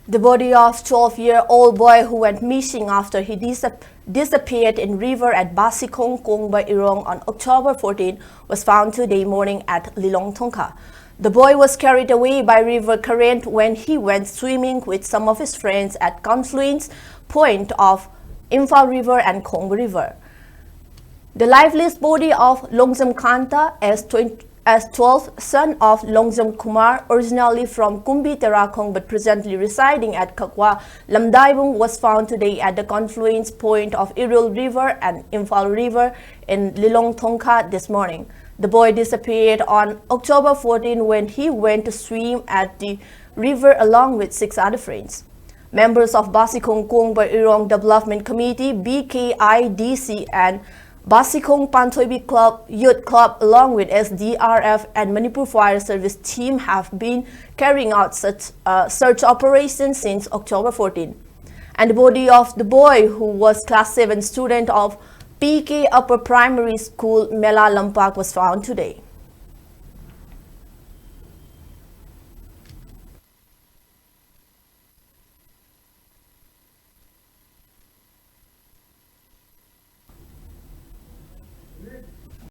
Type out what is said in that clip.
The body of 12-year-old boy who went missing after he disappeared in river at Basikong Kongba Irong on October 14 was found today morning at Lilong, Thongkha. The boy was carried away by river current when he went swimming with some of his friends at confluence point of Imphal River and Kongba River. The lifeless body of Longzam Khanta as 12th son of Longzam Kumar, originally from Kumbi Terakong but presently residing at Kakwa, Lamdaibung, was found today at the confluence point of Iril River and Imphal River in Lilong, Thongkha this morning. The boy disappeared on October 14 when he went to swim at the river along with 6 other friends. Members of Basikong Kongba Irong Development Committee, BKIDC, and Basikong Pantoibi Club Youth Club along with SDRF and Manipur Fire Service team have been carrying out such search operations since October 14. And the body of the boy, who was class 7 student of PK Upper Primary School Mela Lampak, was found today.